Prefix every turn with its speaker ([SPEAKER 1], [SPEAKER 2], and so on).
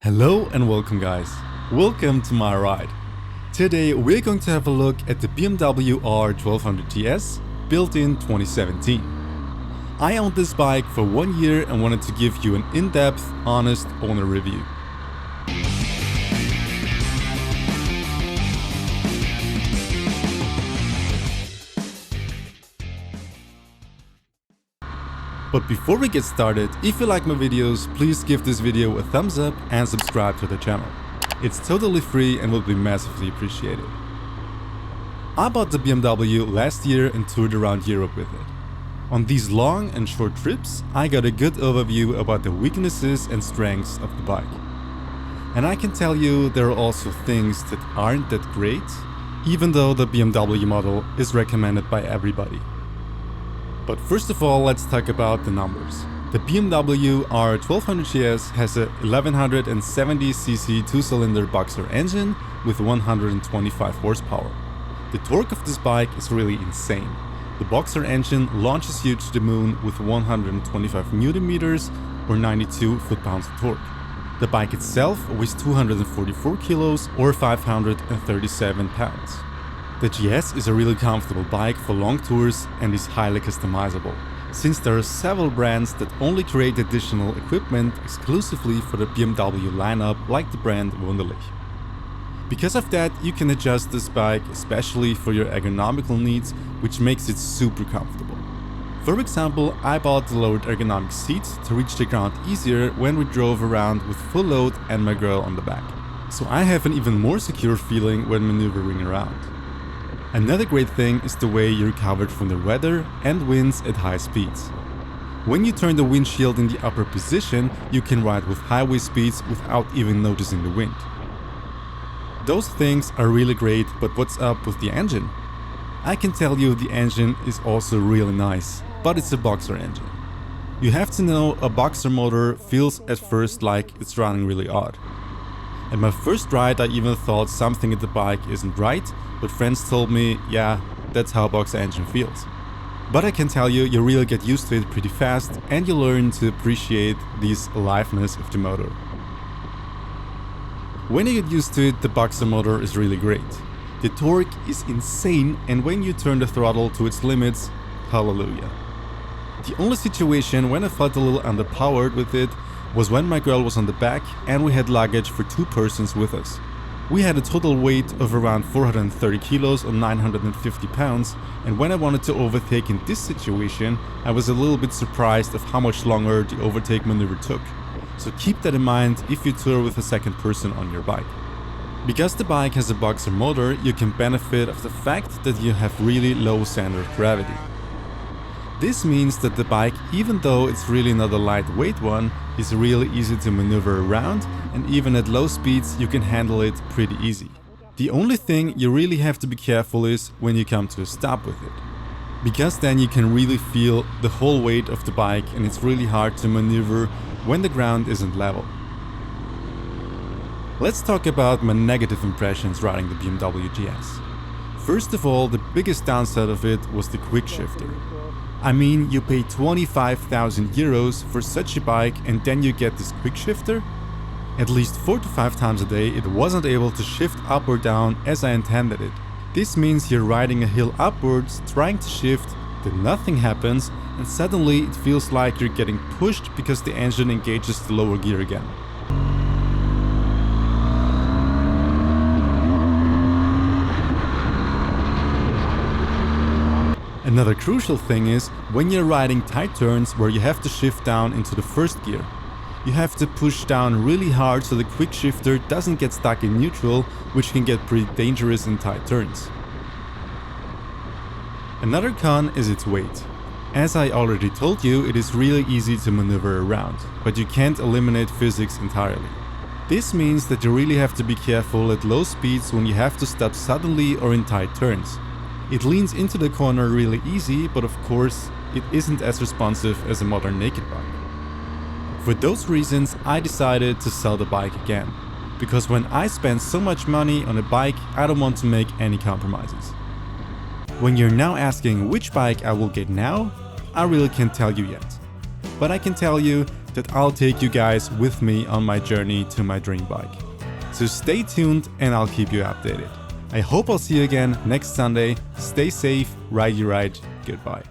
[SPEAKER 1] Hello and welcome guys, welcome to my ride. Today we're going to have a look at the BMW R 1200 GS, built in 2017. I owned this bike for 1 year and wanted to give you an in-depth, honest owner review. But before we get started, if you like my videos, please give this video a thumbs up and subscribe to the channel. It's totally free and will be massively appreciated. I bought the BMW last year and toured around Europe with it. On these long and short trips, I got a good overview about the weaknesses and strengths of the bike. And I can tell you there are also things that aren't that great, even though the BMW model is recommended by everybody. But first of all, let's talk about the numbers. The BMW R 1200 GS has a 1170cc 2-cylinder boxer engine with 125 horsepower. The torque of this bike is really insane. The boxer engine launches you to the moon with 125 Nm or 92 foot-pounds of torque. The bike itself weighs 244 kilos or 537 pounds. The GS is a really comfortable bike for long tours and is highly customizable, since there are several brands that only create additional equipment exclusively for the BMW lineup, like the brand Wunderlich. Because of that, you can adjust this bike especially for your ergonomical needs, which makes it super comfortable. For example, I bought the lowered ergonomic seat to reach the ground easier when we drove around with full load and my girl on the back. So I have an even more secure feeling when maneuvering around. Another great thing is the way you're covered from the weather and winds at high speeds. When you turn the windshield in the upper position, you can ride with highway speeds without even noticing the wind. Those things are really great, but what's up with the engine? I can tell you the engine is also really nice, but it's a boxer engine. You have to know a boxer motor feels at first like it's running really odd. At my first ride I even thought something at the bike isn't right, but friends told me, yeah, that's how a boxer engine feels. But I can tell you, you really get used to it pretty fast and you learn to appreciate this aliveness of the motor. When you get used to it, the boxer motor is really great. The torque is insane, and when you turn the throttle to its limits, hallelujah. The only situation when I felt a little underpowered with it was when my girl was on the back and we had luggage for 2 persons with us. We had a total weight of around 430 kilos or 950 pounds, and when I wanted to overtake in this situation, I was a little bit surprised of how much longer the overtake maneuver took. So keep that in mind if you tour with a second person on your bike. Because the bike has a boxer motor, you can benefit of the fact that you have really low center of gravity. This means that the bike, even though it's really not a lightweight one, is really easy to maneuver around, and even at low speeds you can handle it pretty easy. The only thing you really have to be careful is when you come to a stop with it. Because then you can really feel the whole weight of the bike and it's really hard to maneuver when the ground isn't level. Let's talk about my negative impressions riding the BMW GS. First of all, the biggest downside of it was the quick shifter. I mean, you pay 25,000 euros for such a bike and then you get this quick shifter? At least 4 to 5 times a day it wasn't able to shift up or down as I intended it. This means you're riding a hill upwards, trying to shift, then nothing happens, and suddenly it feels like you're getting pushed because the engine engages the lower gear again. Another crucial thing is when you're riding tight turns where you have to shift down into the first gear. You have to push down really hard so the quick shifter doesn't get stuck in neutral, which can get pretty dangerous in tight turns. Another con is its weight. As I already told you, it is really easy to maneuver around, but you can't eliminate physics entirely. This means that you really have to be careful at low speeds when you have to stop suddenly or in tight turns. It leans into the corner really easy, but of course, it isn't as responsive as a modern naked bike. For those reasons, I decided to sell the bike again. Because when I spend so much money on a bike, I don't want to make any compromises. When you're now asking which bike I will get now, I really can't tell you yet. But I can tell you that I'll take you guys with me on my journey to my dream bike. So stay tuned and I'll keep you updated. I hope I'll see you again next Sunday. Stay safe, ride you right, goodbye.